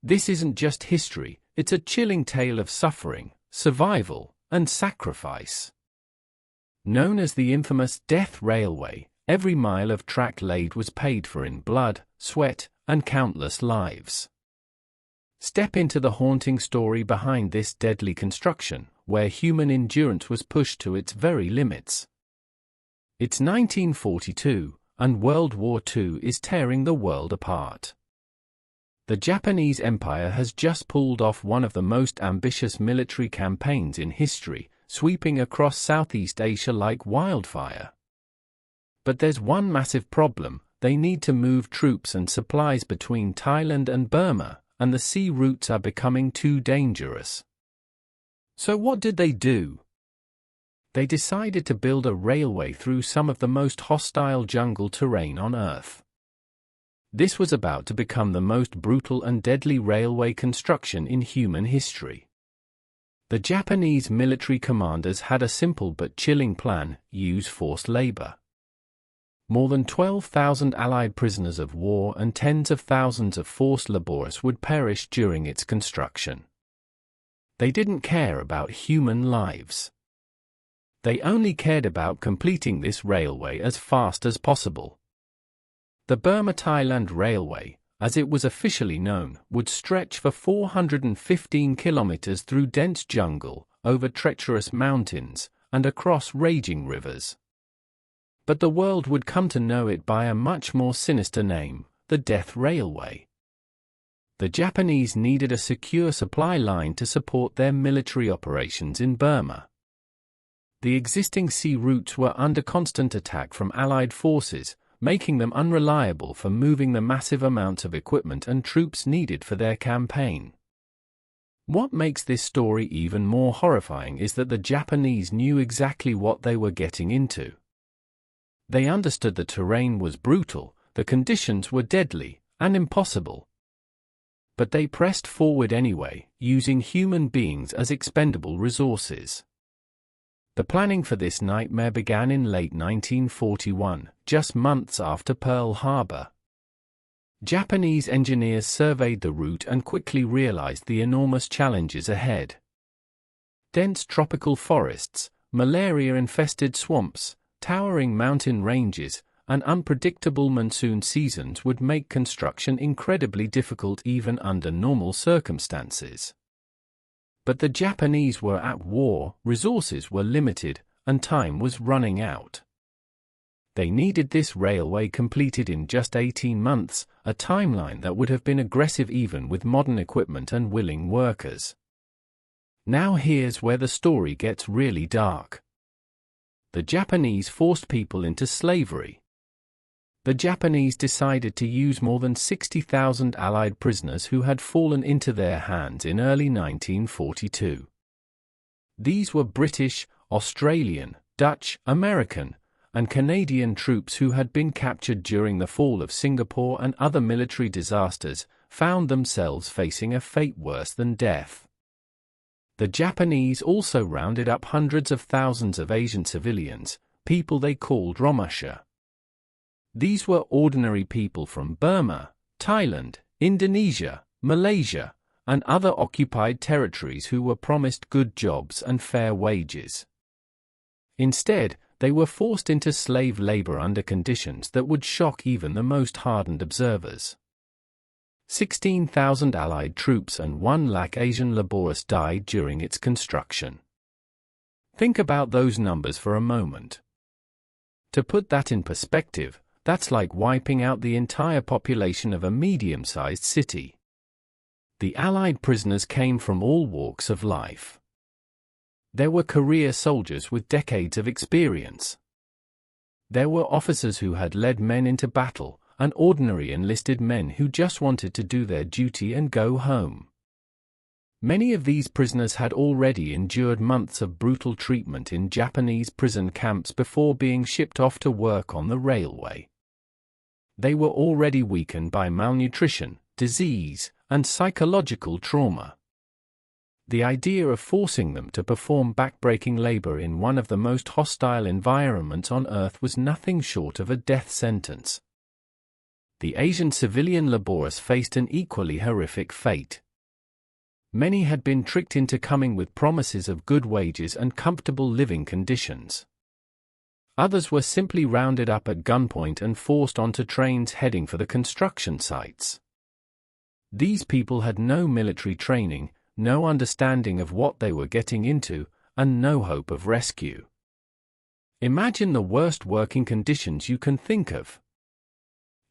This isn't just history, it's a chilling tale of suffering, survival, and sacrifice. Known as the infamous Death Railway, every mile of track laid was paid for in blood, sweat, and countless lives. Step into the haunting story behind this deadly construction, where human endurance was pushed to its very limits. It's 1942, and World War II is tearing the world apart. The Japanese Empire has just pulled off one of the most ambitious military campaigns in history, sweeping across Southeast Asia like wildfire. But there's one massive problem: they need to move troops and supplies between Thailand and Burma, and the sea routes are becoming too dangerous. So what did they do? They decided to build a railway through some of the most hostile jungle terrain on Earth. This was about to become the most brutal and deadly railway construction in human history. The Japanese military commanders had a simple but chilling plan: use forced labor. More than 12,000 Allied prisoners of war and tens of thousands of forced laborers would perish during its construction. They didn't care about human lives. They only cared about completing this railway as fast as possible. The Burma-Thailand Railway, as it was officially known, would stretch for 415 kilometers through dense jungle, over treacherous mountains, and across raging rivers. But the world would come to know it by a much more sinister name: the Death Railway. The Japanese needed a secure supply line to support their military operations in Burma. The existing sea routes were under constant attack from Allied forces, making them unreliable for moving the massive amounts of equipment and troops needed for their campaign. What makes this story even more horrifying is that the Japanese knew exactly what they were getting into. They understood the terrain was brutal, the conditions were deadly, and impossible. But they pressed forward anyway, using human beings as expendable resources. The planning for this nightmare began in late 1941, just months after Pearl Harbor. Japanese engineers surveyed the route and quickly realized the enormous challenges ahead. Dense tropical forests, malaria-infested swamps, towering mountain ranges, and unpredictable monsoon seasons would make construction incredibly difficult even under normal circumstances. But the Japanese were at war, resources were limited, and time was running out. They needed this railway completed in just 18 months, a timeline that would have been aggressive even with modern equipment and willing workers. Now here's where the story gets really dark. The Japanese forced people into slavery. The Japanese decided to use more than 60,000 Allied prisoners who had fallen into their hands in early 1942. These were British, Australian, Dutch, American, and Canadian troops who had been captured during the fall of Singapore and other military disasters, found themselves facing a fate worse than death. The Japanese also rounded up hundreds of thousands of Asian civilians, people they called Romusha. These were ordinary people from Burma, Thailand, Indonesia, Malaysia, and other occupied territories who were promised good jobs and fair wages. Instead, they were forced into slave labor under conditions that would shock even the most hardened observers. 16,000 Allied troops and 1 lakh Asian laborers died during its construction. Think about those numbers for a moment. To put that in perspective, that's like wiping out the entire population of a medium-sized city. The Allied prisoners came from all walks of life. There were career soldiers with decades of experience. There were officers who had led men into battle, and ordinary enlisted men who just wanted to do their duty and go home. Many of these prisoners had already endured months of brutal treatment in Japanese prison camps before being shipped off to work on the railway. They were already weakened by malnutrition, disease, and psychological trauma. The idea of forcing them to perform backbreaking labor in one of the most hostile environments on Earth was nothing short of a death sentence. The Asian civilian laborers faced an equally horrific fate. Many had been tricked into coming with promises of good wages and comfortable living conditions. Others were simply rounded up at gunpoint and forced onto trains heading for the construction sites. These people had no military training, no understanding of what they were getting into, and no hope of rescue. Imagine the worst working conditions you can think of.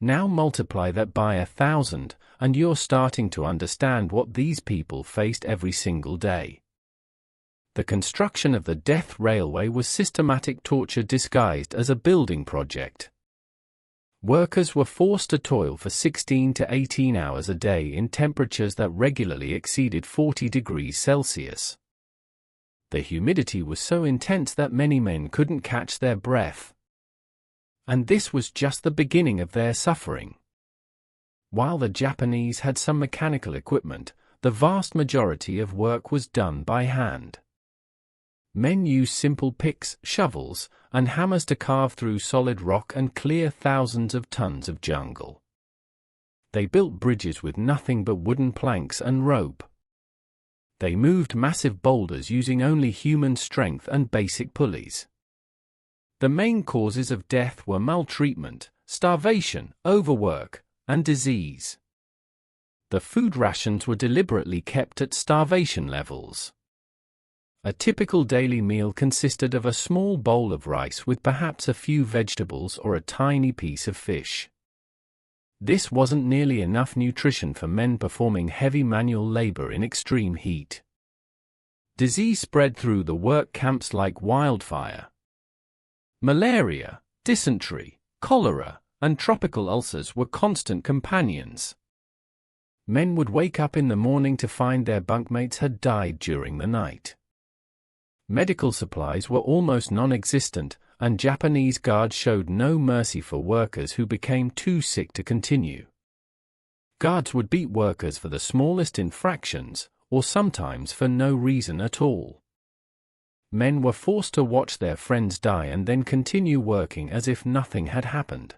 Now multiply that by 1,000, and you're starting to understand what these people faced every single day. The construction of the Death Railway was systematic torture disguised as a building project. Workers were forced to toil for 16 to 18 hours a day in temperatures that regularly exceeded 40 degrees Celsius. The humidity was so intense that many men couldn't catch their breath. And this was just the beginning of their suffering. While the Japanese had some mechanical equipment, the vast majority of work was done by hand. Men used simple picks, shovels, and hammers to carve through solid rock and clear thousands of tons of jungle. They built bridges with nothing but wooden planks and rope. They moved massive boulders using only human strength and basic pulleys. The main causes of death were maltreatment, starvation, overwork, and disease. The food rations were deliberately kept at starvation levels. A typical daily meal consisted of a small bowl of rice with perhaps a few vegetables or a tiny piece of fish. This wasn't nearly enough nutrition for men performing heavy manual labor in extreme heat. Disease spread through the work camps like wildfire. Malaria, dysentery, cholera, and tropical ulcers were constant companions. Men would wake up in the morning to find their bunkmates had died during the night. Medical supplies were almost non-existent, and Japanese guards showed no mercy for workers who became too sick to continue. Guards would beat workers for the smallest infractions, or sometimes for no reason at all. Men were forced to watch their friends die and then continue working as if nothing had happened.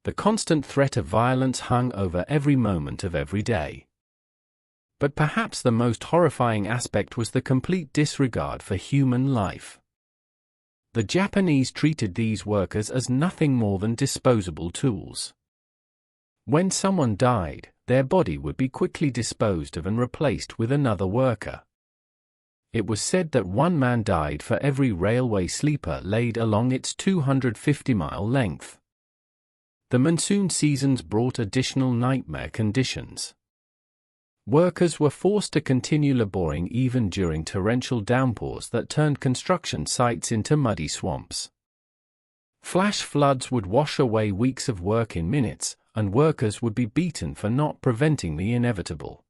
The constant threat of violence hung over every moment of every day. But perhaps the most horrifying aspect was the complete disregard for human life. The Japanese treated these workers as nothing more than disposable tools. When someone died, their body would be quickly disposed of and replaced with another worker. It was said that one man died for every railway sleeper laid along its 250-mile length. The monsoon seasons brought additional nightmare conditions. Workers were forced to continue laboring even during torrential downpours that turned construction sites into muddy swamps. Flash floods would wash away weeks of work in minutes, and workers would be beaten for not preventing the inevitable.